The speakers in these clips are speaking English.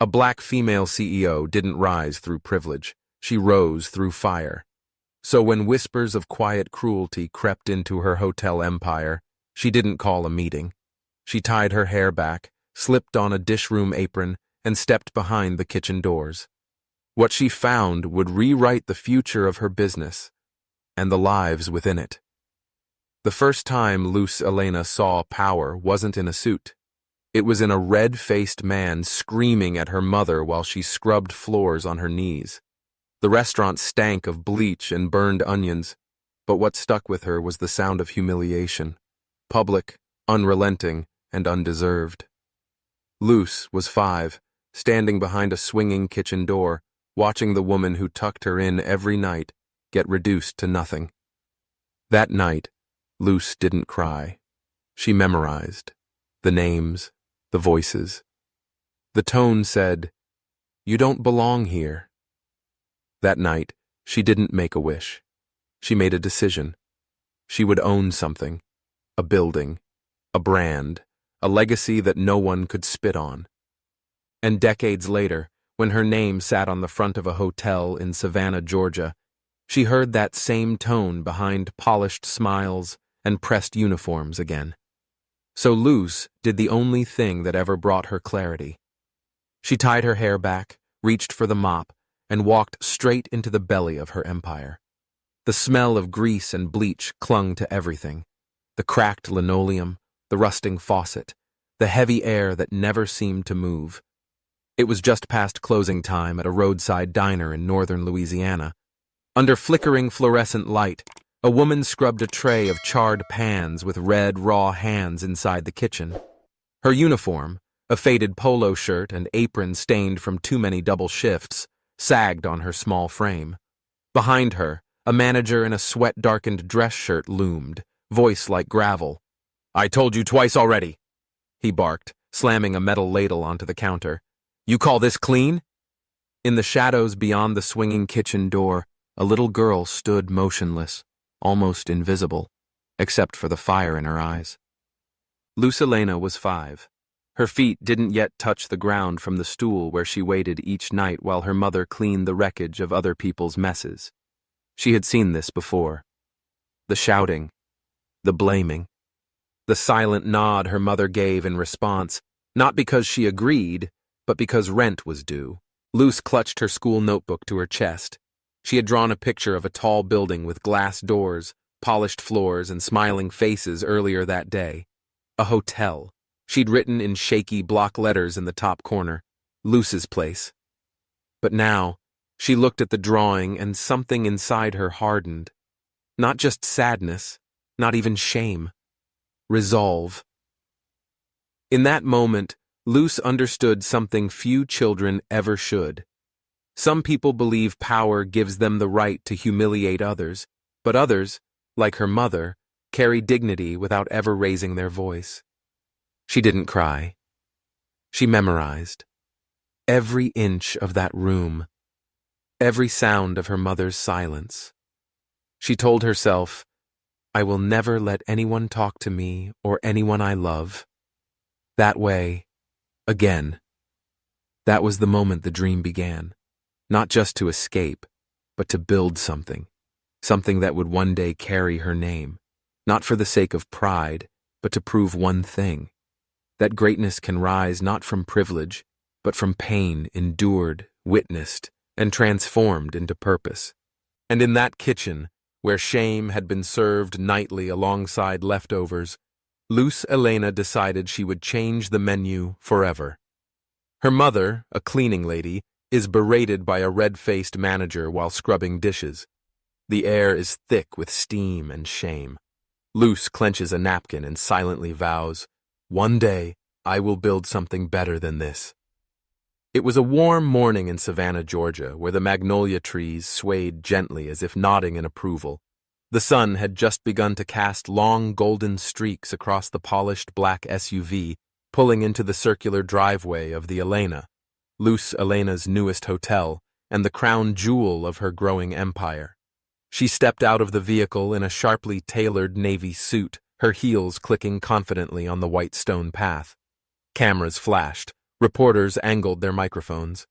A black female CEO didn't rise through privilege. She rose through fire. So when whispers of quiet cruelty crept into her hotel empire, she didn't call a meeting. She tied her hair back, slipped on a dishroom apron, and stepped behind the kitchen doors. What she found would rewrite the future of her business and the lives within it. The first time Luz Elena saw power wasn't in a suit. It was in a red-faced man screaming at her mother while she scrubbed floors on her knees. The restaurant stank of bleach and burned onions, but what stuck with her was the sound of humiliation, public, unrelenting, and undeserved. Luz was 5, standing behind a swinging kitchen door, watching the woman who tucked her in every night get reduced to nothing. That night, Luz didn't cry. She memorized the names, the voices. The tone said, "You don't belong here." That night, she didn't make a wish. She made a decision. She would own something, a building, a brand, a legacy that no one could spit on. And decades later, when her name sat on the front of a hotel in Savannah, Georgia, she heard that same tone behind polished smiles and pressed uniforms again. So Luz did the only thing that ever brought her clarity. She tied her hair back, reached for the mop, and walked straight into the belly of her empire. The smell of grease and bleach clung to everything. The cracked linoleum, the rusting faucet, the heavy air that never seemed to move. It was just past closing time at a roadside diner in northern Louisiana. Under flickering fluorescent light, a woman scrubbed a tray of charred pans with red, raw hands inside the kitchen. Her uniform, a faded polo shirt and apron stained from too many double shifts, sagged on her small frame. Behind her, a manager in a sweat-darkened dress shirt loomed, voice like gravel. "I told you twice already," he barked, slamming a metal ladle onto the counter. "You call this clean?" In the shadows beyond the swinging kitchen door, a little girl stood motionless, almost invisible, except for the fire in her eyes. Luz Elena was 5. Her feet didn't yet touch the ground from the stool where she waited each night while her mother cleaned the wreckage of other people's messes. She had seen this before. The shouting, the blaming, the silent nod her mother gave in response, not because she agreed, but because rent was due. Luz clutched her school notebook to her chest. She had drawn a picture of a tall building with glass doors, polished floors, and smiling faces earlier that day. A hotel. She'd written in shaky block letters in the top corner, Luz's place. But now, she looked at the drawing and something inside her hardened. Not just sadness, not even shame. Resolve. In that moment, Luz understood something few children ever should. Some people believe power gives them the right to humiliate others, but others, like her mother, carry dignity without ever raising their voice. She didn't cry. She memorized every inch of that room, every sound of her mother's silence. She told herself, "I will never let anyone talk to me or anyone I love that way again." That was the moment the dream began, not just to escape, but to build something that would one day carry her name, not for the sake of pride, but to prove one thing. That greatness can rise not from privilege, but from pain endured, witnessed, and transformed into purpose. And in that kitchen, where shame had been served nightly alongside leftovers, Luz Elena decided she would change the menu forever. Her mother, a cleaning lady, is berated by a red-faced manager while scrubbing dishes. The air is thick with steam and shame. Luz clenches a napkin and silently vows, "One day, I will build something better than this." It was a warm morning in Savannah, Georgia, where the magnolia trees swayed gently as if nodding in approval. The sun had just begun to cast long golden streaks across the polished black SUV, pulling into the circular driveway of the Elena, Luz Elena's newest hotel, and the crown jewel of her growing empire. She stepped out of the vehicle in a sharply tailored navy suit, her heels clicking confidently on the white stone path. Cameras flashed, Reporters angled their microphones.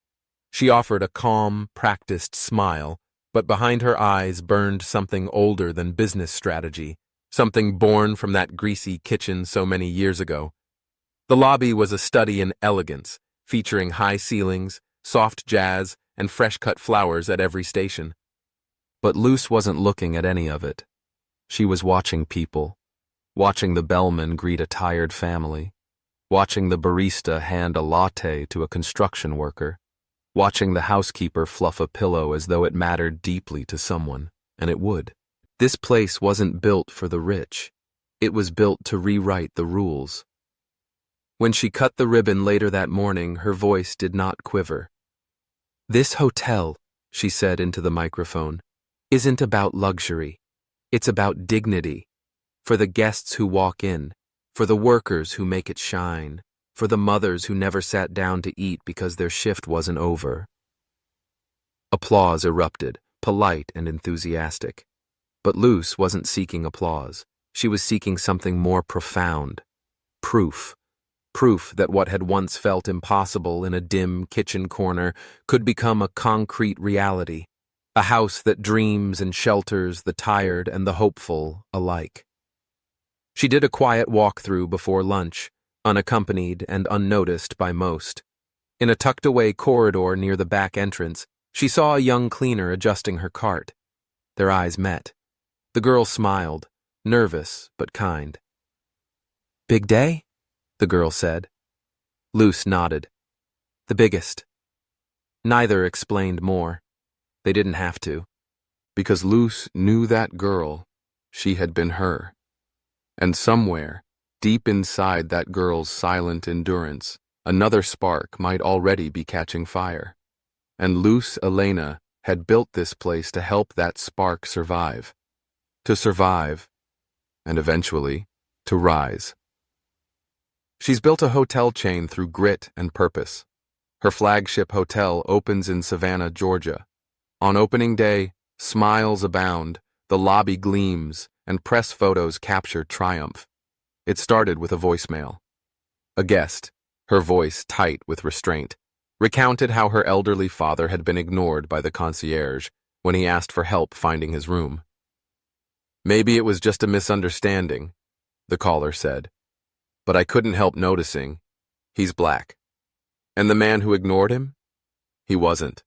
She offered a calm, practiced smile, but behind her eyes burned something older than business strategy, something born from that greasy kitchen so many years ago. The lobby was a study in elegance, featuring high ceilings, soft jazz, and fresh-cut flowers at every station. But Luz wasn't looking at any of it. She was watching people, watching the bellman greet a tired family, watching the barista hand a latte to a construction worker, watching the housekeeper fluff a pillow as though it mattered deeply to someone, and it would. This place wasn't built for the rich. It was built to rewrite the rules. When she cut the ribbon later that morning, her voice did not quiver. "This hotel," she said into the microphone, "isn't about luxury. It's about dignity. For the guests who walk in, for the workers who make it shine, for the mothers who never sat down to eat because their shift wasn't over." Applause erupted, polite and enthusiastic. But Luz wasn't seeking applause. She was seeking something more profound. Proof. Proof that what had once felt impossible in a dim kitchen corner could become a concrete reality. A house that dreams and shelters the tired and the hopeful alike. She did a quiet walkthrough before lunch, unaccompanied and unnoticed by most. In a tucked-away corridor near the back entrance, she saw a young cleaner adjusting her cart. Their eyes met. The girl smiled, nervous but kind. "Big day?" the girl said. Luz nodded. "The biggest." Neither explained more. They didn't have to. Because Luz knew that girl, she had been her. And somewhere, deep inside that girl's silent endurance, another spark might already be catching fire. And Luz Elena had built this place to help that spark survive. To survive, and eventually, to rise. She's built a hotel chain through grit and purpose. Her flagship hotel opens in Savannah, Georgia. On opening day, smiles abound, the lobby gleams, and press photos capture triumph. It started with a voicemail. A guest, her voice tight with restraint, recounted how her elderly father had been ignored by the concierge when he asked for help finding his room. "Maybe it was just a misunderstanding," the caller said. "But I couldn't help noticing. He's black. And the man who ignored him? He wasn't."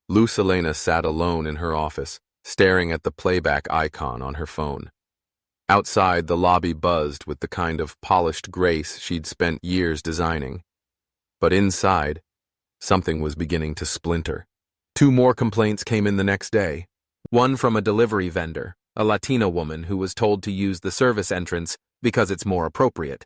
Luz Elena sat alone in her office, staring at the playback icon on her phone. Outside, the lobby buzzed with the kind of polished grace she'd spent years designing. But inside, something was beginning to splinter. 2 more complaints came in the next day. One from a delivery vendor, a Latina woman who was told to use the service entrance because it's more appropriate.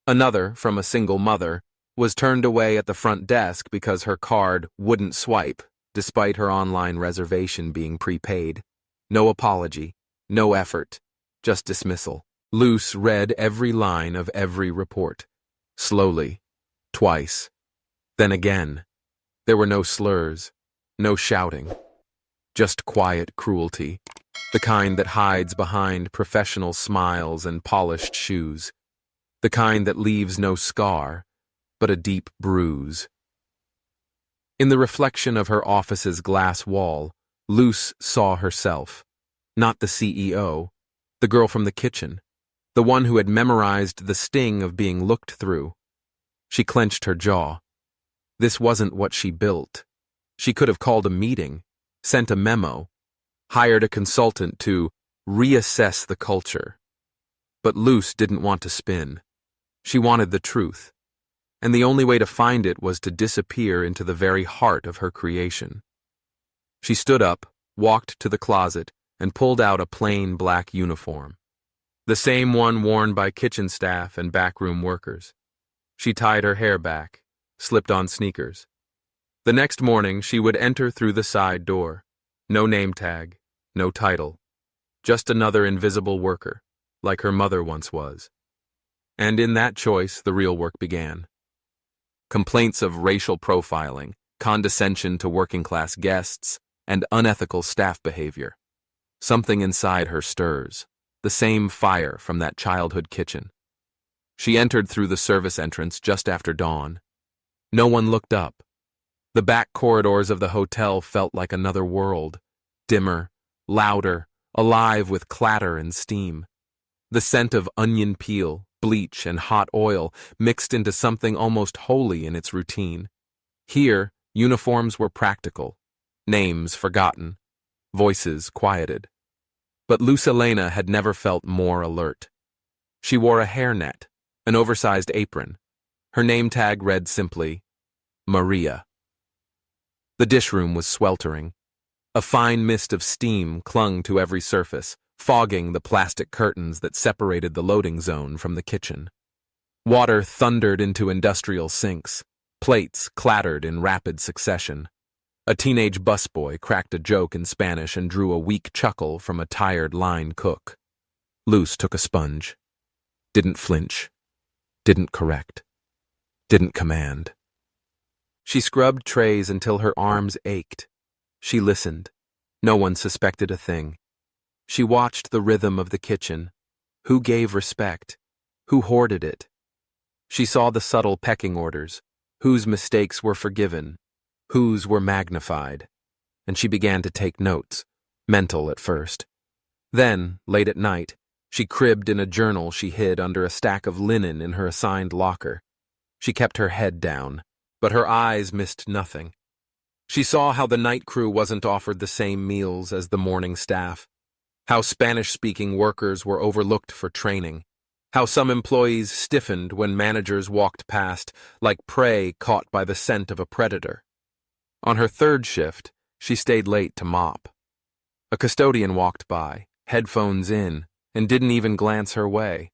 Another, from a single mother, was turned away at the front desk because her card wouldn't swipe, despite her online reservation being prepaid. No apology, no effort, just dismissal. Luz read every line of every report. Slowly. Twice. Then again. There were no slurs, no shouting. Just quiet cruelty. The kind that hides behind professional smiles and polished shoes. The kind that leaves no scar, but a deep bruise. In the reflection of her office's glass wall, Luz saw herself. Not the CEO, the girl from the kitchen, the one who had memorized the sting of being looked through. She clenched her jaw. This wasn't what she built. She could have called a meeting, sent a memo, hired a consultant to reassess the culture. But Luz didn't want to spin. She wanted the truth. And the only way to find it was to disappear into the very heart of her creation. She stood up, walked to the closet, and pulled out a plain black uniform. The same one worn by kitchen staff and backroom workers. She tied her hair back, slipped on sneakers. The next morning, she would enter through the side door. No name tag, no title. Just another invisible worker, like her mother once was. And in that choice, the real work began. Complaints of racial profiling, condescension to working-class guests, and unethical staff behavior. Something inside her stirs, the same fire from that childhood kitchen. She entered through the service entrance just after dawn. No one looked up. The back corridors of the hotel felt like another world, dimmer, louder, alive with clatter and steam. The scent of onion peel, bleach, and hot oil mixed into something almost holy in its routine. Here, uniforms were practical, names forgotten, voices quieted. But Luz Elena had never felt more alert. She wore a hairnet, an oversized apron. Her name tag read simply, Maria. The dishroom was sweltering. A fine mist of steam clung to every surface, fogging the plastic curtains that separated the loading zone from the kitchen. Water thundered into industrial sinks. Plates clattered in rapid succession. A teenage busboy cracked a joke in Spanish and drew a weak chuckle from a tired line cook. Luz took a sponge. Didn't flinch. Didn't correct. Didn't command. She scrubbed trays until her arms ached. She listened. No one suspected a thing. She watched the rhythm of the kitchen. Who gave respect? Who hoarded it? She saw the subtle pecking orders. Whose mistakes were forgiven? Whose were magnified? And she began to take notes, mental at first. Then, late at night, she cribbed in a journal she hid under a stack of linen in her assigned locker. She kept her head down, but her eyes missed nothing. She saw how the night crew wasn't offered the same meals as the morning staff, how Spanish-speaking workers were overlooked for training, how some employees stiffened when managers walked past like prey caught by the scent of a predator. On her third shift, she stayed late to mop. A custodian walked by, headphones in, and didn't even glance her way.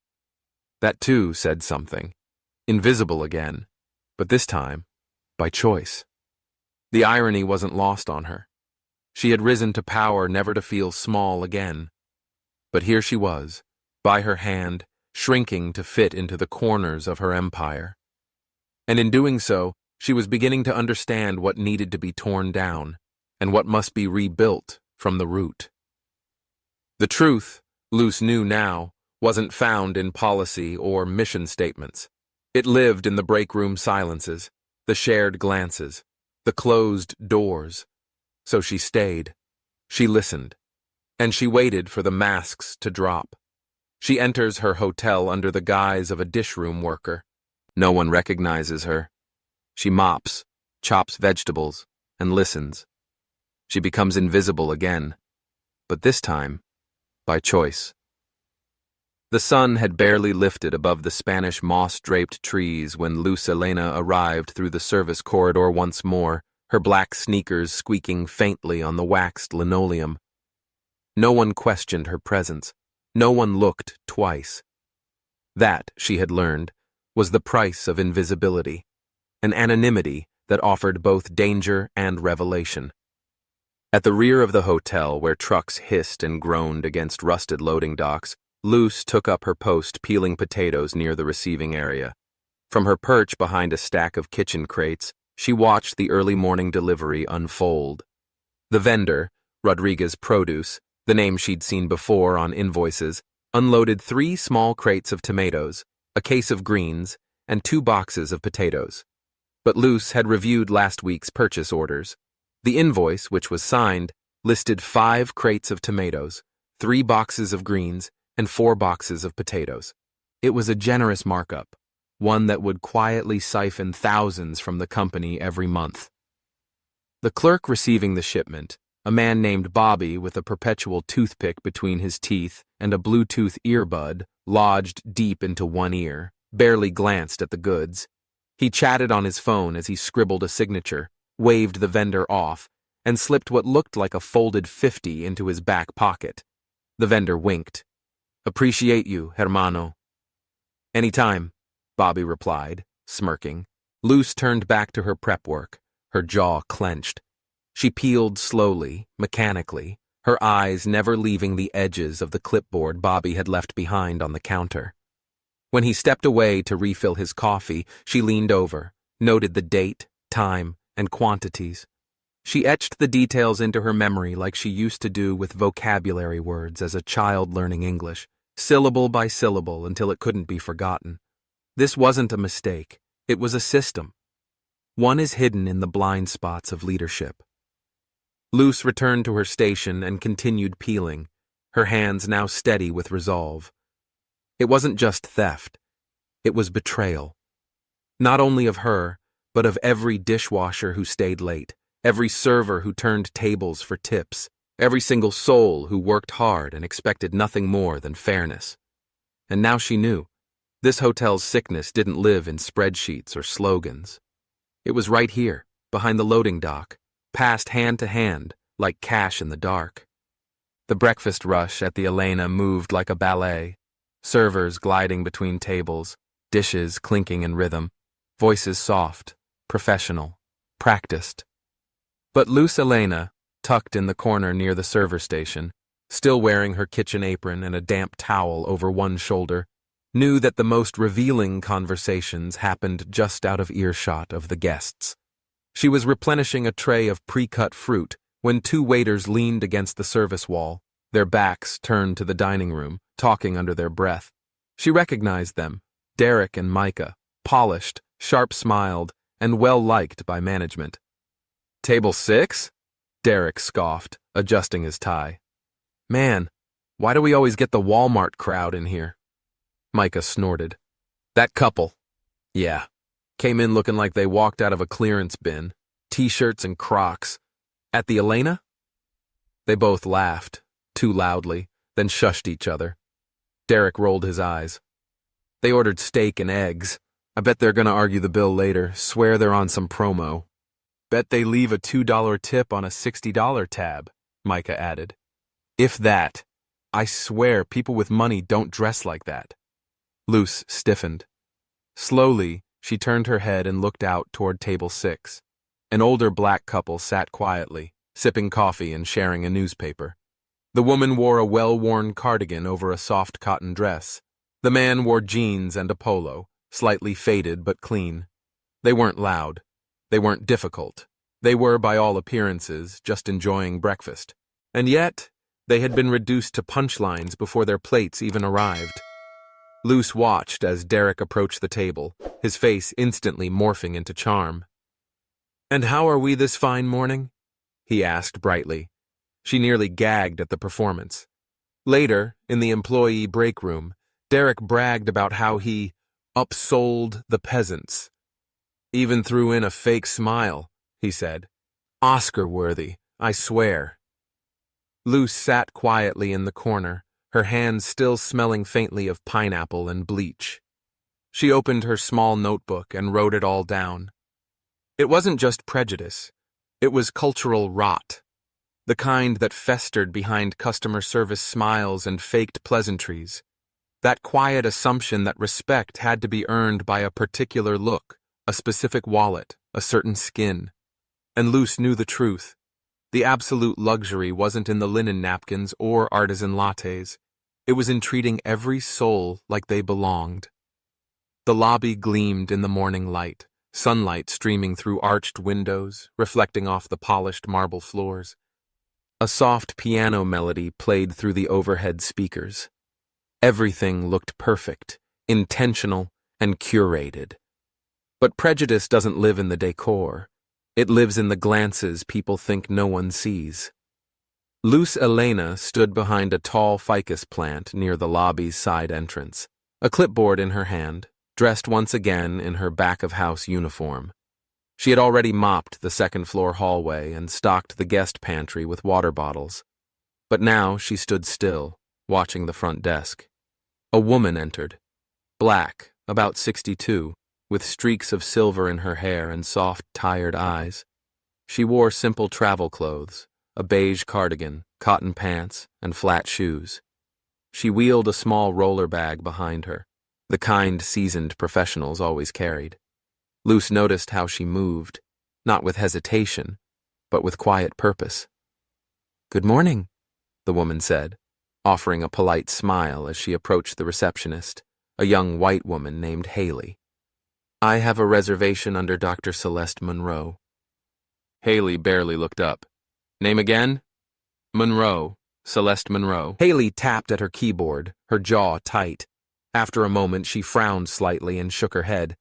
That too said something. Invisible again, but this time, by choice. The irony wasn't lost on her. She had risen to power never to feel small again. But here she was, by her hand, shrinking to fit into the corners of her empire. And in doing so, she was beginning to understand what needed to be torn down, and what must be rebuilt from the root. The truth, Luz knew now, wasn't found in policy or mission statements. It lived in the break room silences, the shared glances, the closed doors. So she stayed. She listened. And she waited for the masks to drop. She enters her hotel under the guise of a dishroom worker. No one recognizes her. She mops, chops vegetables, and listens. She becomes invisible again, but this time, by choice. The sun had barely lifted above the Spanish moss-draped trees when Luz Elena arrived through the service corridor once more, her black sneakers squeaking faintly on the waxed linoleum. No one questioned her presence. No one looked twice. That, she had learned, was the price of invisibility, an anonymity that offered both danger and revelation. At the rear of the hotel, where trucks hissed and groaned against rusted loading docks, Luz took up her post peeling potatoes near the receiving area. From her perch behind a stack of kitchen crates, she watched the early morning delivery unfold. The vendor, Rodriguez Produce, the name she'd seen before on invoices, unloaded 3 small crates of tomatoes, a case of greens, and 2 boxes of potatoes. But Luz had reviewed last week's purchase orders. The invoice, which was signed, listed 5 crates of tomatoes, 3 boxes of greens, and 4 boxes of potatoes. It was a generous markup, one that would quietly siphon thousands from the company every month. The clerk receiving the shipment, a man named Bobby with a perpetual toothpick between his teeth and a Bluetooth earbud lodged deep into one ear, barely glanced at the goods. He chatted on his phone as he scribbled a signature, waved the vendor off, and slipped what looked like a folded 50 into his back pocket. The vendor winked. "Appreciate you, hermano." "Anytime," Bobby replied, smirking. Luz turned back to her prep work, her jaw clenched. She peeled slowly, mechanically, her eyes never leaving the edges of the clipboard Bobby had left behind on the counter. When he stepped away to refill his coffee, she leaned over, noted the date, time, and quantities. She etched the details into her memory like she used to do with vocabulary words as a child learning English, syllable by syllable until it couldn't be forgotten. This wasn't a mistake. It was a system. One is hidden in the blind spots of leadership. Luz returned to her station and continued peeling, her hands now steady with resolve. It wasn't just theft. It was betrayal. Not only of her, but of every dishwasher who stayed late, every server who turned tables for tips, every single soul who worked hard and expected nothing more than fairness. And now she knew. This hotel's sickness didn't live in spreadsheets or slogans. It was right here, behind the loading dock, passed hand to hand, like cash in the dark. The breakfast rush at the Elena moved like a ballet, servers gliding between tables, dishes clinking in rhythm, voices soft, professional, practiced. But Luz Elena, tucked in the corner near the server station, still wearing her kitchen apron and a damp towel over one shoulder, knew that the most revealing conversations happened just out of earshot of the guests. She was replenishing a tray of pre-cut fruit when two waiters leaned against the service wall, their backs turned to the dining room, talking under their breath. She recognized them, Derek and Micah, polished, sharp-smiled, and well-liked by management. "Table 6? Derek scoffed, adjusting his tie. "Man, why do we always get the Walmart crowd in here?" Micah snorted. "That couple. Yeah. Came in looking like they walked out of a clearance bin, t-shirts and Crocs. At the Elena?" They both laughed, too loudly, then shushed each other. Derek rolled his eyes. "They ordered steak and eggs. I bet they're gonna argue the bill later, swear they're on some promo. Bet they leave a $2 tip on a $60 tab," Micah added. "If that. I swear people with money don't dress like that." Luz stiffened. Slowly, she turned her head and looked out toward table 6. An older black couple sat quietly, sipping coffee and sharing a newspaper. The woman wore a well-worn cardigan over a soft cotton dress. The man wore jeans and a polo, slightly faded but clean. They weren't loud. They weren't difficult. They were, by all appearances, just enjoying breakfast. And yet, they had been reduced to punchlines before their plates even arrived. Luz watched as Derek approached the table, his face instantly morphing into charm. "And how are we this fine morning?" he asked brightly. She nearly gagged at the performance. Later, in the employee break room, Derek bragged about how he upsold the peasants. "Even threw in a fake smile," he said. "Oscar-worthy, I swear." Luz sat quietly in the corner, her hands still smelling faintly of pineapple and bleach. She opened her small notebook and wrote it all down. It wasn't just prejudice. It was cultural rot. The kind that festered behind customer service smiles and faked pleasantries. That quiet assumption that respect had to be earned by a particular look, a specific wallet, a certain skin. And Luz knew the truth. The absolute luxury wasn't in the linen napkins or artisan lattes. It was in treating every soul like they belonged. The lobby gleamed in the morning light, sunlight streaming through arched windows, reflecting off the polished marble floors. A soft piano melody played through the overhead speakers. Everything looked perfect, intentional, and curated. But prejudice doesn't live in the decor. It lives in the glances people think no one sees. Luz Elena stood behind a tall ficus plant near the lobby's side entrance, a clipboard in her hand, dressed once again in her back-of-house uniform. She had already mopped the second-floor hallway and stocked the guest pantry with water bottles. But now she stood still, watching the front desk. A woman entered, black, about 62, with streaks of silver in her hair and soft, tired eyes. She wore simple travel clothes, a beige cardigan, cotton pants, and flat shoes. She wheeled a small roller bag behind her, the kind seasoned professionals always carried. Luz noticed how she moved, not with hesitation, but with quiet purpose. "Good morning," the woman said, offering a polite smile as she approached the receptionist, a young white woman named Haley. "I have a reservation under Dr. Celeste Monroe." Haley barely looked up. "Name again?" "Monroe, Celeste Monroe." Haley tapped at her keyboard, her jaw tight. After a moment, she frowned slightly and shook her head.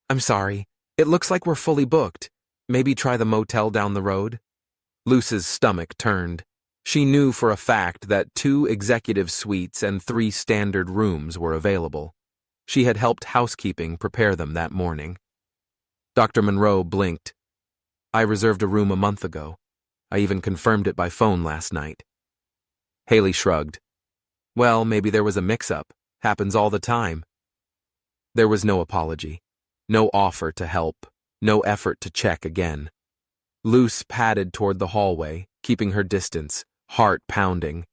"I'm sorry. It looks like we're fully booked. Maybe try the motel down the road? Luz's stomach turned. She knew for a fact that 2 executive suites and 3 standard rooms were available. She had helped housekeeping prepare them that morning. Dr. Monroe blinked. I reserved a room a month ago. I even confirmed it by phone last night. Haley shrugged. Well, maybe there was a mix-up. Happens all the time. There was no apology, no offer to help, no effort to check again. Luz padded toward the hallway, keeping her distance, heart pounding.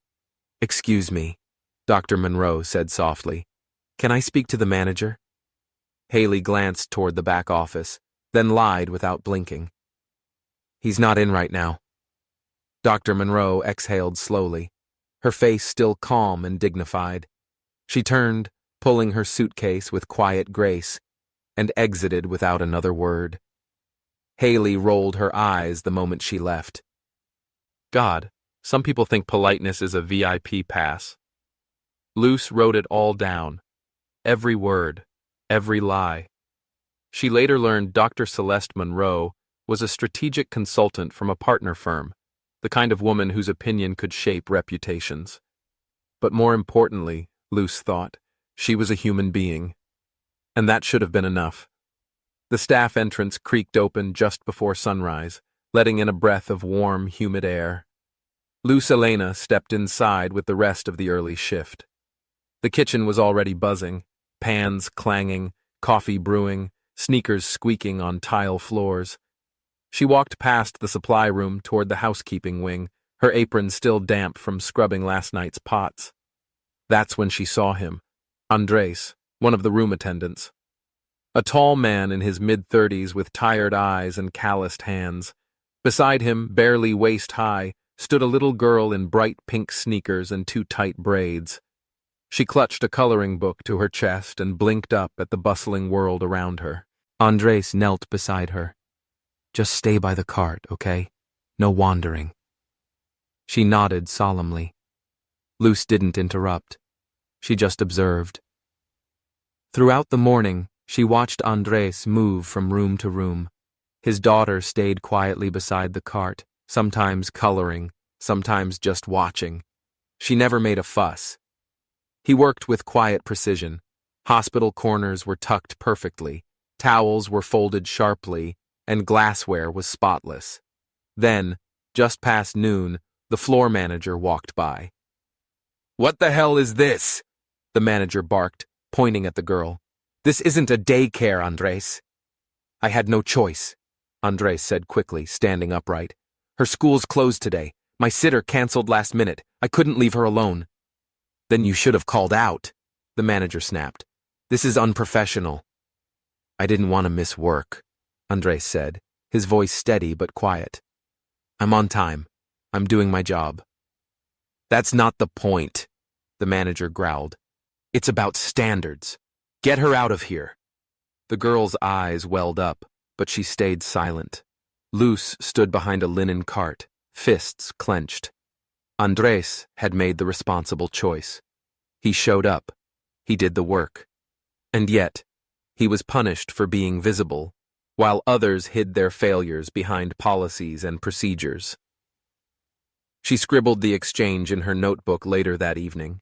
Excuse me, Dr. Monroe said softly. Can I speak to the manager? Haley glanced toward the back office, then lied without blinking. He's not in right now. Dr. Monroe exhaled slowly, her face still calm and dignified. She turned, pulling her suitcase with quiet grace, and exited without another word. Haley rolled her eyes the moment she left. God, some people think politeness is a VIP pass. Luz wrote it all down. Every word, every lie. She later learned Dr. Celeste Monroe was a strategic consultant from a partner firm, the kind of woman whose opinion could shape reputations. But more importantly, Luz thought, she was a human being. And that should have been enough. The staff entrance creaked open just before sunrise, letting in a breath of warm, humid air. Luz Elena stepped inside with the rest of the early shift. The kitchen was already buzzing, pans clanging, coffee brewing, sneakers squeaking on tile floors. She walked past the supply room toward the housekeeping wing, her apron still damp from scrubbing last night's pots. That's when she saw him, Andres, one of the room attendants. A tall man in his mid-30s with tired eyes and calloused hands. Beside him, barely waist-high, stood a little girl in bright pink sneakers and 2 tight braids. She clutched a coloring book to her chest and blinked up at the bustling world around her. Andres knelt beside her. Just stay by the cart, okay? No wandering. She nodded solemnly. Luz didn't interrupt. She just observed. Throughout the morning, she watched Andres move from room to room. His daughter stayed quietly beside the cart, sometimes coloring, sometimes just watching. She never made a fuss. He worked with quiet precision. Hospital corners were tucked perfectly, towels were folded sharply, and glassware was spotless. Then, just past noon, the floor manager walked by. "What the hell is this?" the manager barked, pointing at the girl. "This isn't a daycare, Andres." "I had no choice," Andres said quickly, standing upright. "Her school's closed today. My sitter canceled last minute. I couldn't leave her alone." "Then you should have called out," the manager snapped. "This is unprofessional." "I didn't want to miss work," Andres said, his voice steady but quiet. "I'm on time. I'm doing my job." "That's not the point," the manager growled. "It's about standards. Get her out of here." The girl's eyes welled up, but she stayed silent. Luz stood behind a linen cart, fists clenched. Andres had made the responsible choice. He showed up. He did the work. And yet, he was punished for being visible, while others hid their failures behind policies and procedures. She scribbled the exchange in her notebook later that evening.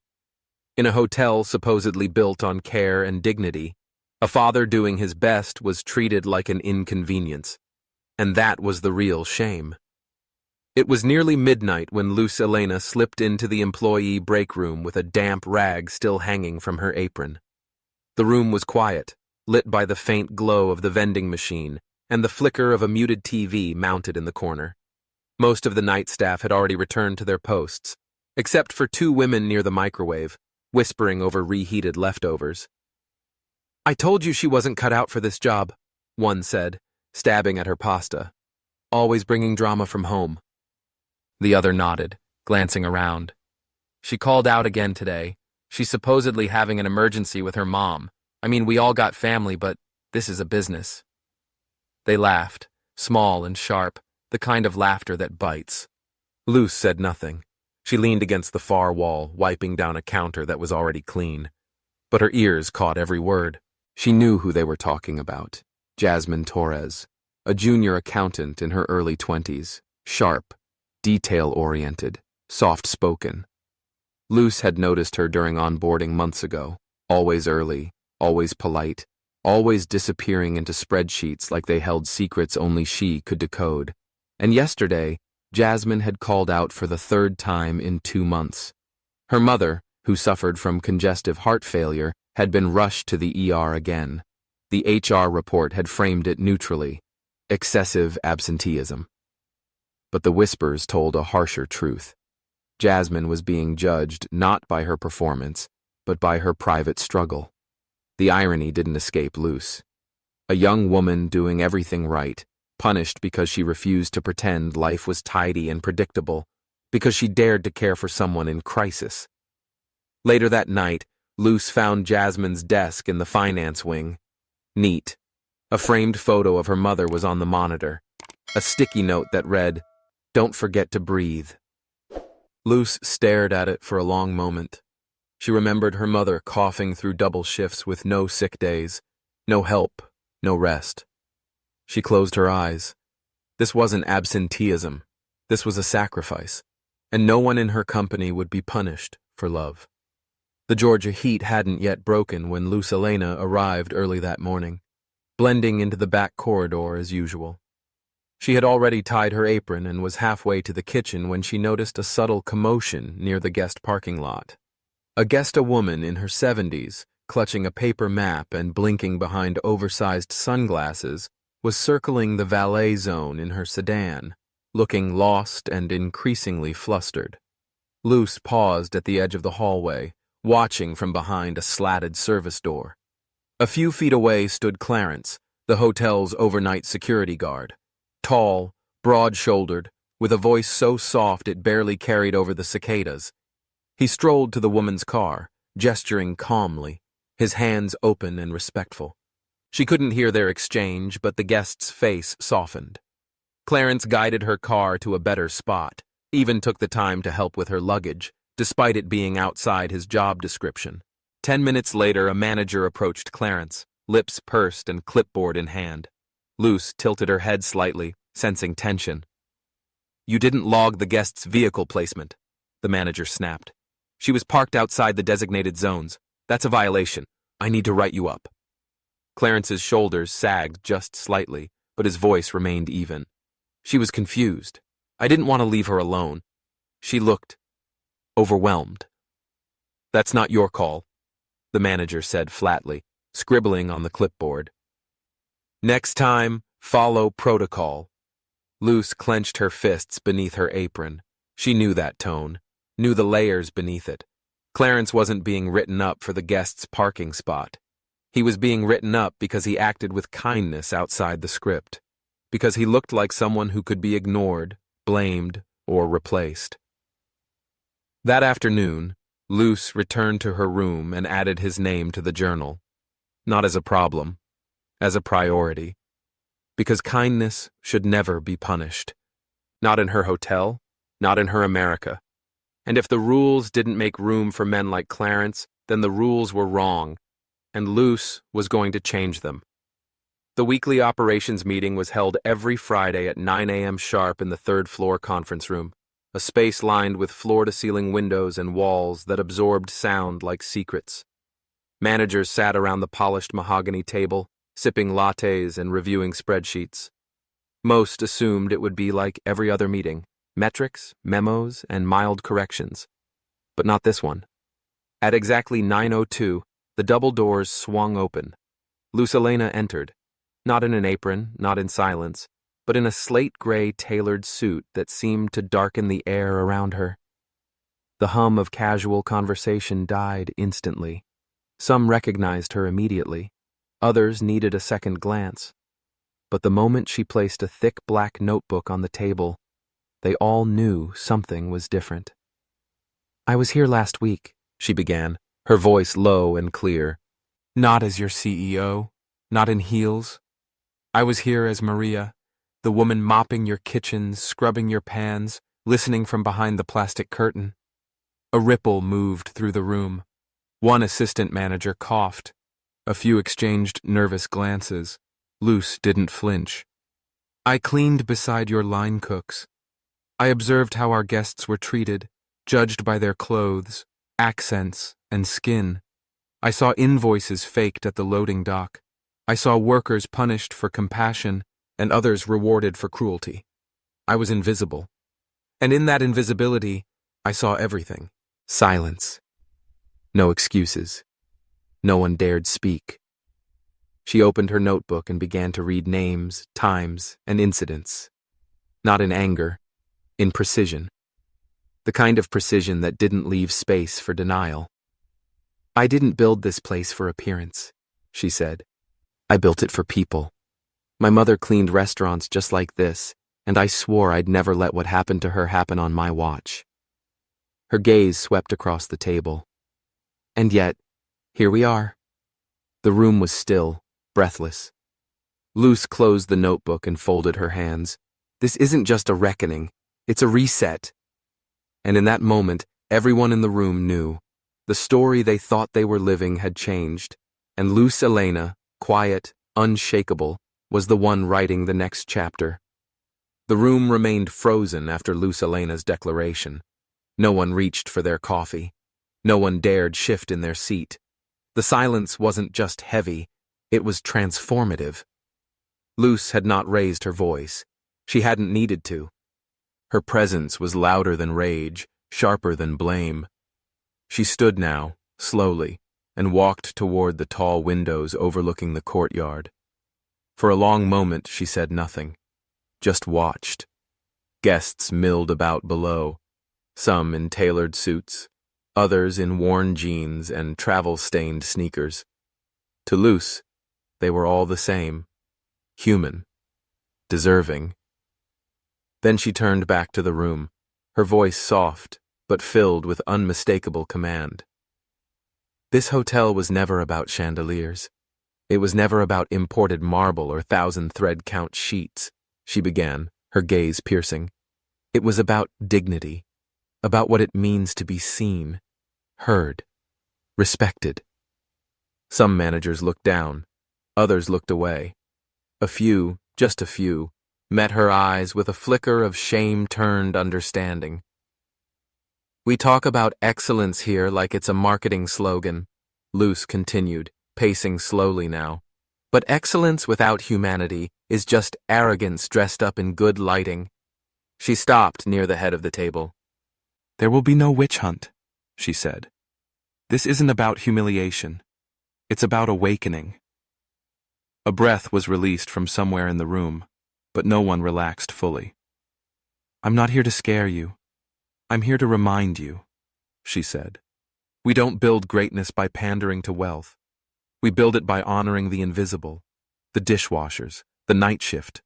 In a hotel supposedly built on care and dignity, a father doing his best was treated like an inconvenience, and that was the real shame. It was nearly midnight when Luz Elena slipped into the employee break room with a damp rag still hanging from her apron. The room was quiet, lit by the faint glow of the vending machine and the flicker of a muted TV mounted in the corner. Most of the night staff had already returned to their posts, except for 2 women near the microwave, whispering over reheated leftovers. "I told you she wasn't cut out for this job," one said, stabbing at her pasta. "Always bringing drama from home." The other nodded, glancing around. "She called out again today. She's supposedly having an emergency with her mom. I mean, we all got family, but this is a business." They laughed, small and sharp, the kind of laughter that bites. Luz said nothing. She leaned against the far wall, wiping down a counter that was already clean. But her ears caught every word. She knew who they were talking about. Jasmine Torres. a junior accountant in her early 20s, sharp, detail-oriented, soft-spoken. Luz had noticed her during onboarding months ago, always early, always polite, always disappearing into spreadsheets like they held secrets only she could decode. And yesterday, Jasmine had called out for the third time in 2 months. Her mother, who suffered from congestive heart failure, had been rushed to the ER again. The HR report had framed it neutrally: excessive absenteeism. But the whispers told a harsher truth. Jasmine was being judged not by her performance, but by her private struggle. The irony didn't escape Luz. A young woman doing everything right, punished because she refused to pretend life was tidy and predictable, because she dared to care for someone in crisis. Later that night, Luz found Jasmine's desk in the finance wing. Neat. A framed photo of her mother was on the monitor. A sticky note that read, "Don't forget to breathe." Luz stared at it for a long moment. She remembered her mother coughing through double shifts with no sick days, no help, no rest. She closed her eyes. This wasn't absenteeism. This was a sacrifice, and no one in her company would be punished for love. The Georgia heat hadn't yet broken when Luz Elena arrived early that morning, blending into the back corridor as usual. She had already tied her apron and was halfway to the kitchen when she noticed a subtle commotion near the guest parking lot. A woman in her 70s, clutching a paper map and blinking behind oversized sunglasses, was circling the valet zone in her sedan, looking lost and increasingly flustered. Luz paused at the edge of the hallway, watching from behind a slatted service door. A few feet away stood Clarence, the hotel's overnight security guard. Tall, broad-shouldered, with a voice so soft it barely carried over the cicadas. He strolled to the woman's car, gesturing calmly, his hands open and respectful. She couldn't hear their exchange, but the guest's face softened. Clarence guided her car to a better spot, even took the time to help with her luggage, despite it being outside his job description. 10 minutes later, a manager approached Clarence, lips pursed and clipboard in hand. Luz tilted her head slightly, sensing tension. "You didn't log the guest's vehicle placement," the manager snapped. "She was parked outside the designated zones. That's a violation. I need to write you up." Clarence's shoulders sagged just slightly, but his voice remained even. She was confused. I didn't want to leave her alone. She looked overwhelmed. "That's not your call," the manager said flatly, scribbling on the clipboard. "Next time, follow protocol." Luz clenched her fists beneath her apron. She knew that tone, knew the layers beneath it. Clarence wasn't being written up for the guest's parking spot. He was being written up because he acted with kindness outside the script, because he looked like someone who could be ignored, blamed, or replaced. That afternoon, Luz returned to her room and added his name to the journal. Not as a problem, as a priority. Because kindness should never be punished. Not in her hotel, not in her America. And if the rules didn't make room for men like Clarence, then the rules were wrong, and Luz was going to change them. The weekly operations meeting was held every Friday at 9 a.m. sharp in the third-floor conference room, a space lined with floor-to-ceiling windows and walls that absorbed sound like secrets. Managers sat around the polished mahogany table, sipping lattes and reviewing spreadsheets. Most assumed it would be like every other meeting, metrics, memos, and mild corrections. But not this one. At exactly 9:02, the double doors swung open. Luz Elena entered, not in an apron, not in silence, but in a slate-gray tailored suit that seemed to darken the air around her. The hum of casual conversation died instantly. Some recognized her immediately. Others needed a second glance. But the moment she placed a thick black notebook on the table, they all knew something was different. "I was here last week," she began, her voice low and clear. "Not as your CEO, not in heels. I was here as Maria, the woman mopping your kitchens, scrubbing your pans, listening from behind the plastic curtain." A ripple moved through the room. One assistant manager coughed. A few exchanged nervous glances. Luz didn't flinch. I cleaned beside your line cooks. I observed how our guests were treated, judged by their clothes, accents, and skin. I saw invoices faked at the loading dock. I saw workers punished for compassion and others rewarded for cruelty. I was invisible. And in that invisibility, I saw everything. Silence. No excuses. No one dared speak. She opened her notebook and began to read names, times, and incidents. Not in anger, in precision. The kind of precision that didn't leave space for denial. I didn't build this place for appearance, she said. I built it for people. My mother cleaned restaurants just like this, and I swore I'd never let what happened to her happen on my watch. Her gaze swept across the table. And yet, here we are. The room was still, breathless. Luz closed the notebook and folded her hands. This isn't just a reckoning, it's a reset. And in that moment, everyone in the room knew. The story they thought they were living had changed, and Luz Elena, quiet, unshakable, was the one writing the next chapter. The room remained frozen after Luz Elena's declaration. No one reached for their coffee. No one dared shift in their seat. The silence wasn't just heavy, it was transformative. Luz had not raised her voice. She hadn't needed to. Her presence was louder than rage, sharper than blame. She stood now, slowly, and walked toward the tall windows overlooking the courtyard. For a long moment she said nothing, just watched. Guests milled about below, some in tailored suits, others in worn jeans and travel-stained sneakers. To Luz, they were all the same, human, deserving. Then she turned back to the room, her voice soft, but filled with unmistakable command. This hotel was never about chandeliers. It was never about imported marble or thousand-thread count sheets, she began, her gaze piercing. It was about dignity, about what it means to be seen, heard, respected. Some managers looked down, others looked away. A few, just a few, met her eyes with a flicker of shame-turned understanding. We talk about excellence here like it's a marketing slogan, Luz continued, pacing slowly now. But excellence without humanity is just arrogance dressed up in good lighting. She stopped near the head of the table. There will be no witch hunt, she said. This isn't about humiliation. It's about awakening. A breath was released from somewhere in the room, but no one relaxed fully. I'm not here to scare you. I'm here to remind you, she said. We don't build greatness by pandering to wealth. We build it by honoring the invisible, the dishwashers, the night shift,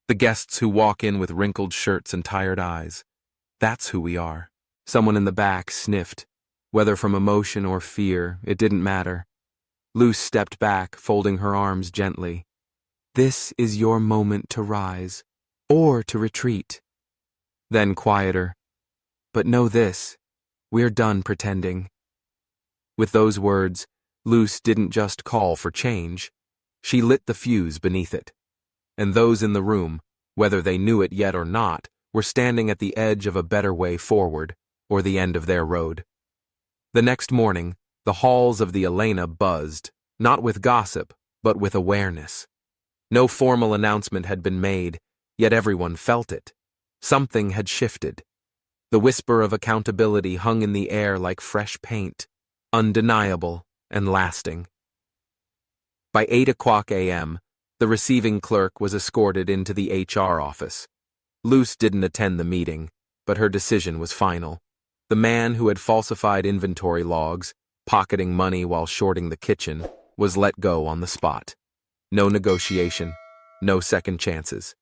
the guests who walk in with wrinkled shirts and tired eyes. That's who we are. Someone in the back sniffed. Whether from emotion or fear, it didn't matter. Luz stepped back, folding her arms gently. This is your moment to rise, or to retreat. Then quieter. But know this, we're done pretending. With those words, Luz didn't just call for change. She lit the fuse beneath it. And those in the room, whether they knew it yet or not, were standing at the edge of a better way forward, or the end of their road. The next morning, the halls of the Elena buzzed, not with gossip, but with awareness. No formal announcement had been made, yet everyone felt it. Something had shifted. The whisper of accountability hung in the air like fresh paint, undeniable and lasting. By 8:00 a.m., the receiving clerk was escorted into the HR office. Luz didn't attend the meeting, but her decision was final. The man who had falsified inventory logs, pocketing money while shorting the kitchen, was let go on the spot. No negotiation, no second chances.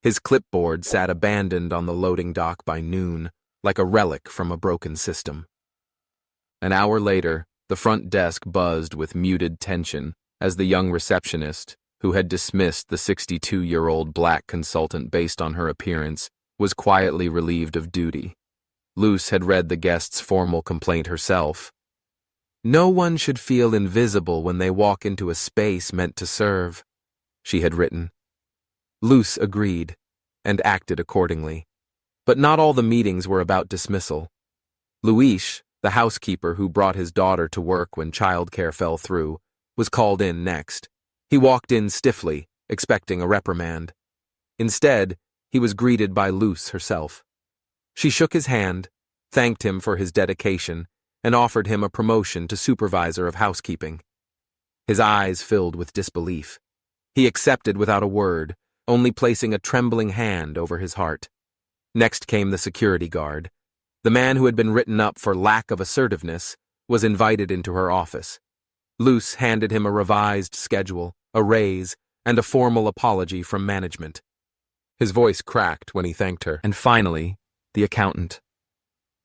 His clipboard sat abandoned on the loading dock by noon, like a relic from a broken system. An hour later, the front desk buzzed with muted tension as the young receptionist, who had dismissed the 62-year-old black consultant based on her appearance, was quietly relieved of duty. Luz had read the guest's formal complaint herself. No one should feel invisible when they walk into a space meant to serve, she had written. Luz agreed, and acted accordingly. But not all the meetings were about dismissal. Luis, the housekeeper who brought his daughter to work when childcare fell through, was called in next. He walked in stiffly, expecting a reprimand. Instead, he was greeted by Luz herself. She shook his hand, thanked him for his dedication, and offered him a promotion to supervisor of housekeeping. His eyes filled with disbelief. He accepted without a word, only placing a trembling hand over his heart. Next came the security guard. The man who had been written up for lack of assertiveness was invited into her office. Luz handed him a revised schedule, a raise, and a formal apology from management. His voice cracked when he thanked her. And finally, the accountant.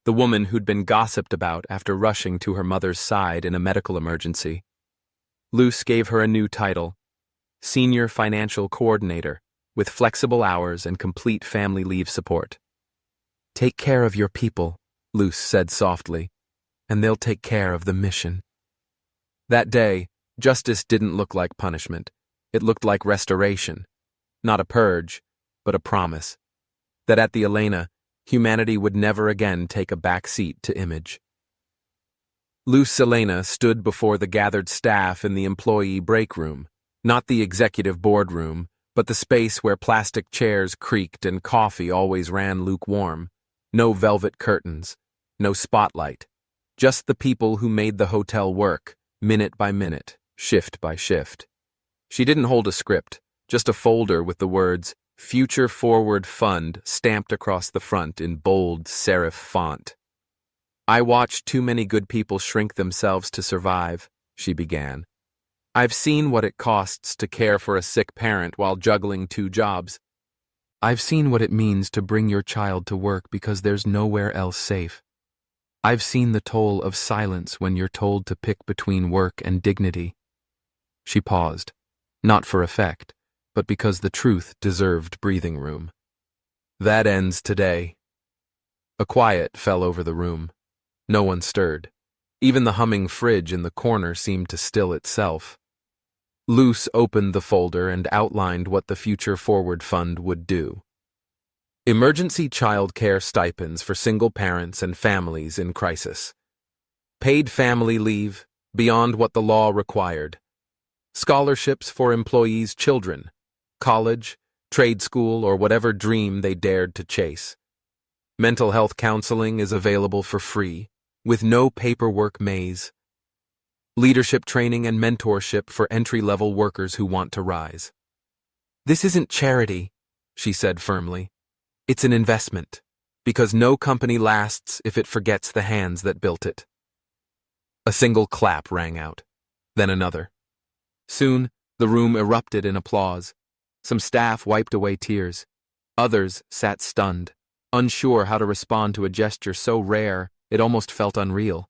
The woman who'd been gossiped about after rushing to her mother's side in a medical emergency. Luz gave her a new title, Senior Financial Coordinator, with flexible hours and complete family leave support. "Take care of your people," Luz said softly, "and they'll take care of the mission." That day, justice didn't look like punishment. It looked like restoration. Not a purge, but a promise. That at the Elena, humanity would never again take a back seat to image. Luz Elena stood before the gathered staff in the employee break room, not the executive boardroom, but the space where plastic chairs creaked and coffee always ran lukewarm. No velvet curtains, no spotlight, just the people who made the hotel work, minute by minute, shift by shift. She didn't hold a script, just a folder with the words, Future Forward Fund, stamped across the front in bold serif font. "I watched too many good people shrink themselves to survive," she began. "I've seen what it costs to care for a sick parent while juggling 2 jobs. I've seen what it means to bring your child to work because there's nowhere else safe. I've seen the toll of silence when you're told to pick between work and dignity." She paused, not for effect, but because the truth deserved breathing room. That ends today. A quiet fell over the room. No one stirred. Even the humming fridge in the corner seemed to still itself. Luz opened the folder and outlined what the Future Forward Fund would do. Emergency child care stipends for single parents and families in crisis. Paid family leave, beyond what the law required. Scholarships for employees' children, college, trade school, or whatever dream they dared to chase. Mental health counseling is available for free, with no paperwork maze. Leadership training and mentorship for entry-level workers who want to rise. "This isn't charity," she said firmly. "It's an investment, because no company lasts if it forgets the hands that built it." A single clap rang out, then another. Soon, the room erupted in applause. Some staff wiped away tears. Others sat stunned, unsure how to respond to a gesture so rare it almost felt unreal.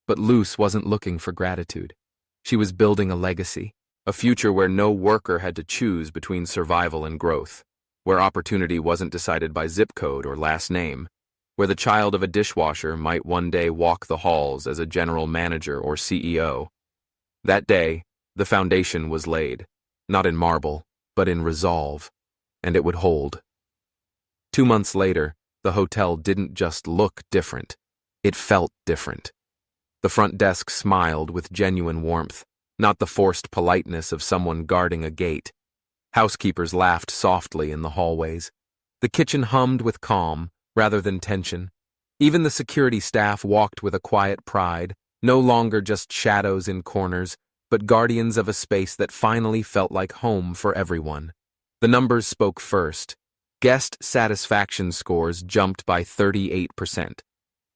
But Luz wasn't looking for gratitude. She was building a legacy, a future where no worker had to choose between survival and growth, where opportunity wasn't decided by zip code or last name, where the child of a dishwasher might one day walk the halls as a general manager or CEO. That day, the foundation was laid, not in marble, but in resolve, and it would hold. 2 months later, the hotel didn't just look different, it felt different. The front desk smiled with genuine warmth, not the forced politeness of someone guarding a gate. Housekeepers laughed softly in the hallways. The kitchen hummed with calm, rather than tension. Even the security staff walked with a quiet pride, no longer just shadows in corners, but guardians of a space that finally felt like home for everyone. The numbers spoke first. Guest satisfaction scores jumped by 38%.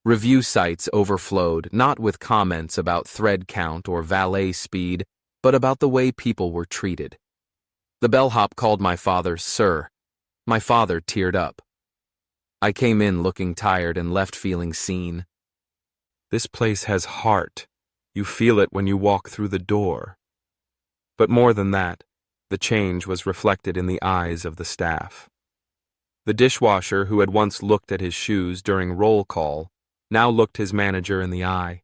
Review sites overflowed, not with comments about thread count or valet speed, but about the way people were treated. The bellhop called my father Sir. My father teared up. I came in looking tired and left feeling seen. "This place has heart. You feel it when you walk through the door." But more than that, the change was reflected in the eyes of the staff. The dishwasher, who had once looked at his shoes during roll call, now looked his manager in the eye.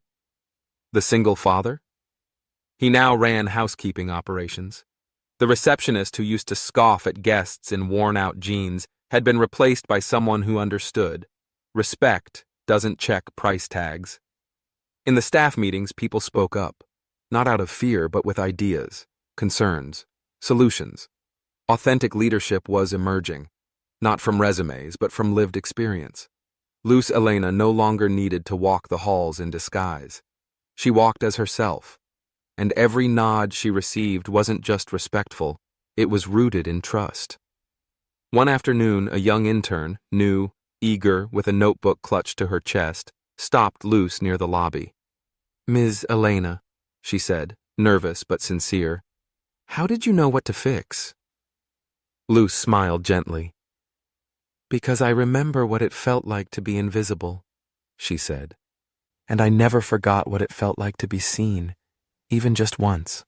The single father? He now ran housekeeping operations. The receptionist who used to scoff at guests in worn-out jeans had been replaced by someone who understood. Respect doesn't check price tags. In the staff meetings, people spoke up, not out of fear, but with ideas, concerns, solutions. Authentic leadership was emerging, not from resumes, but from lived experience. Luz Elena no longer needed to walk the halls in disguise. She walked as herself, and every nod she received wasn't just respectful, it was rooted in trust. One afternoon, a young intern, new, eager, with a notebook clutched to her chest, stopped Luz near the lobby. "Ms. Elena," she said, nervous but sincere, "how did you know what to fix?" Luz smiled gently. "Because I remember what it felt like to be invisible," she said. "And I never forgot what it felt like to be seen, even just once."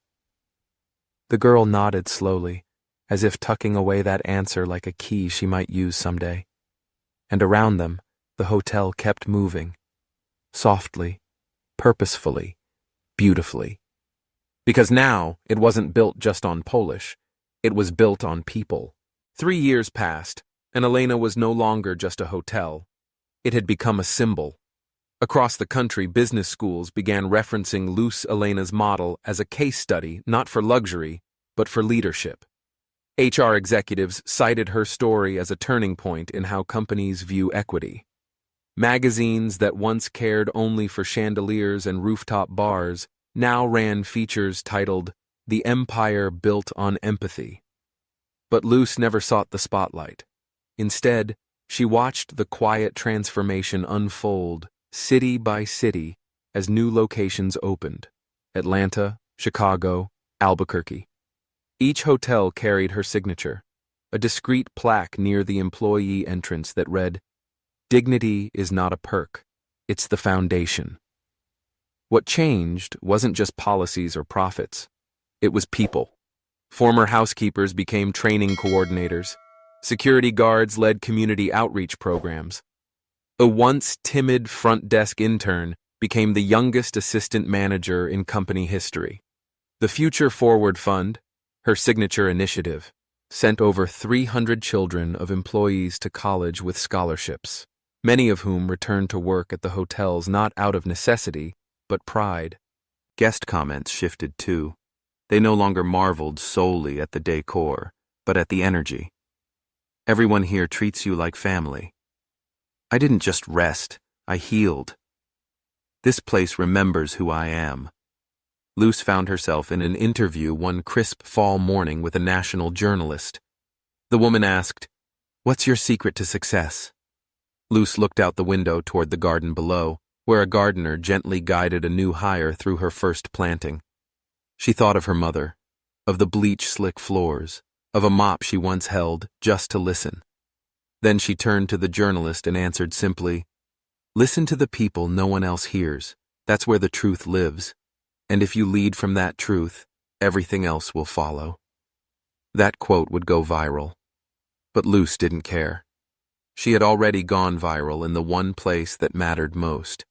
The girl nodded slowly, as if tucking away that answer like a key she might use someday. And around them, the hotel kept moving. Softly, purposefully, beautifully. Because now, it wasn't built just on Polish. It was built on people. 3 years passed, and Elena was no longer just a hotel. It had become a symbol. Across the country, business schools began referencing Luz Elena's model as a case study not for luxury, but for leadership. HR executives cited her story as a turning point in how companies view equity. Magazines that once cared only for chandeliers and rooftop bars now ran features titled, "The Empire Built on Empathy." But Luz never sought the spotlight. Instead, she watched the quiet transformation unfold, city by city, as new locations opened: Atlanta, Chicago, Albuquerque. Each hotel carried her signature, a discreet plaque near the employee entrance that read, "Dignity is not a perk, it's the foundation." What changed wasn't just policies or profits. It was people. Former housekeepers became training coordinators. Security guards led community outreach programs. A once timid front desk intern became the youngest assistant manager in company history. The Future Forward Fund, her signature initiative, sent over 300 children of employees to college with scholarships, many of whom returned to work at the hotels not out of necessity, but pride. Guest comments shifted too. They no longer marveled solely at the decor, but at the energy. "Everyone here treats you like family." "I didn't just rest, I healed." "This place remembers who I am." Luz found herself in an interview one crisp fall morning with a national journalist. The woman asked, "What's your secret to success?" Luz looked out the window toward the garden below, where a gardener gently guided a new hire through her first planting. She thought of her mother, of the bleach-slick floors, of a mop she once held just to listen. Then she turned to the journalist and answered simply, "Listen to the people no one else hears. That's where the truth lives. And if you lead from that truth, everything else will follow." That quote would go viral. But Luz didn't care. She had already gone viral in the one place that mattered most: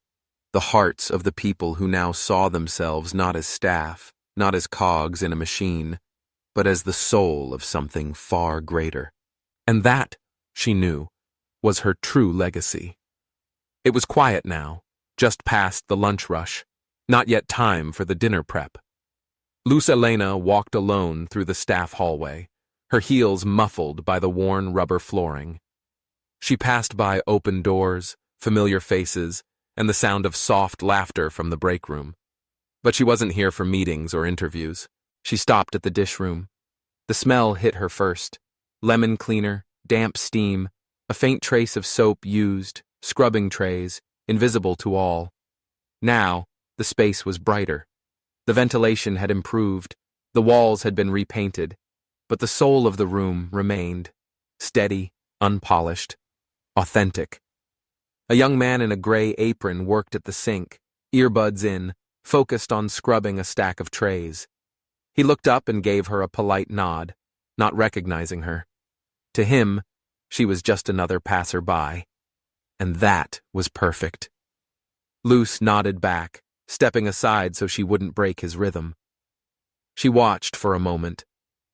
the hearts of the people who now saw themselves not as staff, not as cogs in a machine, but as the soul of something far greater. And that, she knew, was her true legacy. It was quiet now, just past the lunch rush, not yet time for the dinner prep. Luz Elena walked alone through the staff hallway, her heels muffled by the worn rubber flooring. She passed by open doors, familiar faces, and the sound of soft laughter from the break room. But she wasn't here for meetings or interviews. She stopped at the dishroom. The smell hit her first: lemon cleaner, damp steam, a faint trace of soap used, scrubbing trays, invisible to all. Now, the space was brighter. The ventilation had improved, the walls had been repainted, but the soul of the room remained, steady, unpolished, authentic. A young man in a gray apron worked at the sink, earbuds in, focused on scrubbing a stack of trays. He looked up and gave her a polite nod, not recognizing her. To him, she was just another passerby. And that was perfect. Luz nodded back, stepping aside so she wouldn't break his rhythm. She watched for a moment,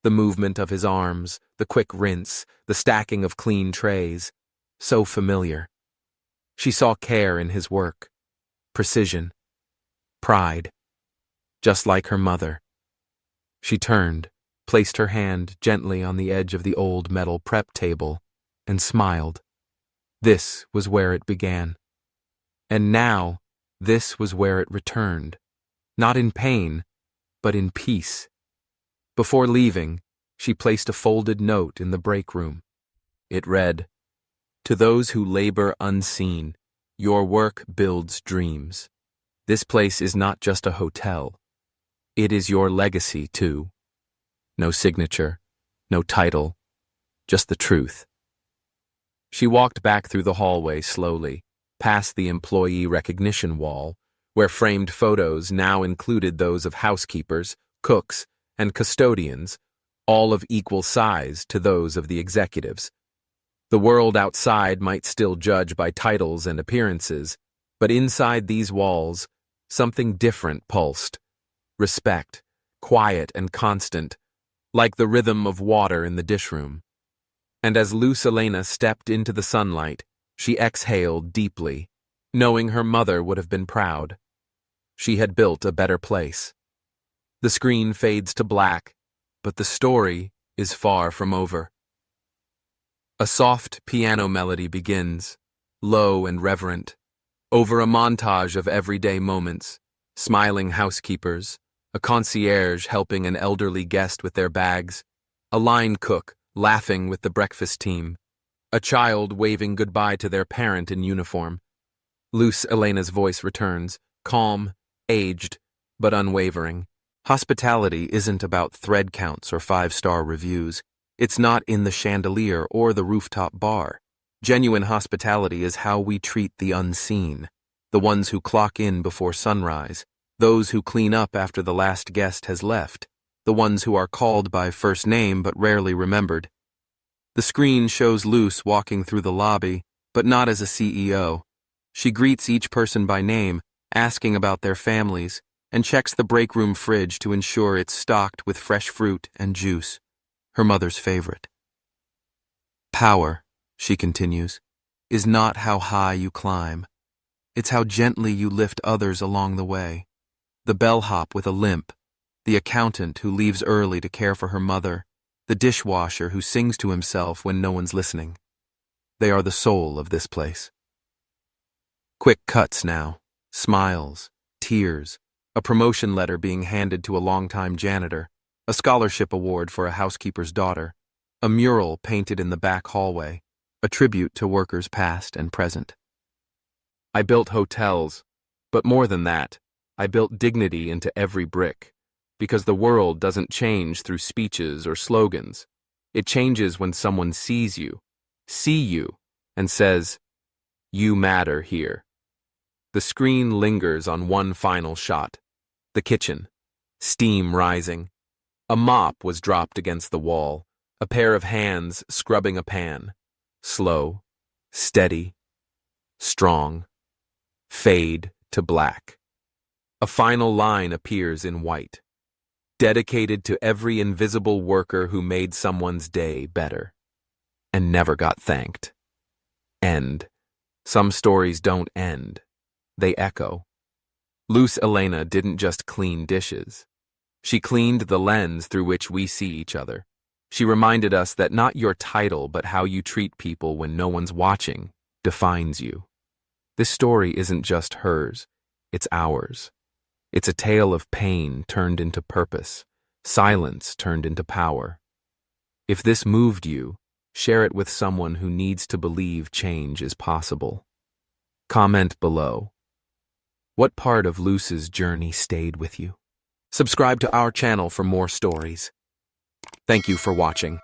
The movement of his arms, the quick rinse, the stacking of clean trays. So familiar. She saw care in his work, precision, pride, just like her mother. She turned, placed her hand gently on the edge of the old metal prep table, and smiled. This was where it began. And now, this was where it returned, not in pain, but in peace. Before leaving, she placed a folded note in the break room. It read, "To those who labor unseen, your work builds dreams. This place is not just a hotel. It is your legacy, too." No signature, no title, just the truth. She walked back through the hallway slowly, past the employee recognition wall, where framed photos now included those of housekeepers, cooks, and custodians, all of equal size to those of the executives. The world outside might still judge by titles and appearances, but inside these walls, something different pulsed. Respect, quiet and constant, like the rhythm of water in the dishroom. And as Luz Elena stepped into the sunlight, she exhaled deeply, knowing her mother would have been proud. She had built a better place. The screen fades to black, but the story is far from over. A soft piano melody begins, low and reverent, over a montage of everyday moments, smiling housekeepers, a concierge helping an elderly guest with their bags, a line cook laughing with the breakfast team, a child waving goodbye to their parent in uniform. Luz Elena's voice returns, calm, aged, but unwavering. Hospitality isn't about thread counts or five-star reviews. It's not in the chandelier or the rooftop bar. Genuine hospitality is how we treat the unseen, the ones who clock in before sunrise, those who clean up after the last guest has left, the ones who are called by first name but rarely remembered. The screen shows Luz walking through the lobby, but not as a CEO. She greets each person by name, asking about their families, and checks the break room fridge to ensure it's stocked with fresh fruit and juice, her mother's favorite. Power, she continues, is not how high you climb. It's how gently you lift others along the way. The bellhop with a limp, the accountant who leaves early to care for her mother, the dishwasher who sings to himself when no one's listening. They are the soul of this place. Quick cuts now, smiles, tears, a promotion letter being handed to a longtime janitor, a scholarship award for a housekeeper's daughter, a mural painted in the back hallway, a tribute to workers past and present. I built hotels, but more than that, I built dignity into every brick, because the world doesn't change through speeches or slogans. It changes when someone sees you, and says, "You matter here." The screen lingers on one final shot. The kitchen, steam rising. A mop was dropped against the wall, a pair of hands scrubbing a pan. Slow, steady, strong. Fade to black. A final line appears in white. Dedicated to every invisible worker who made someone's day better. And never got thanked. End. Some stories don't end. They echo. Luz Elena didn't just clean dishes. She cleaned the lens through which we see each other. She reminded us that not your title, but how you treat people when no one's watching, defines you. This story isn't just hers, it's ours. It's a tale of pain turned into purpose, silence turned into power. If this moved you, share it with someone who needs to believe change is possible. Comment below. What part of Luz's journey stayed with you? Subscribe to our channel for more stories. Thank you for watching.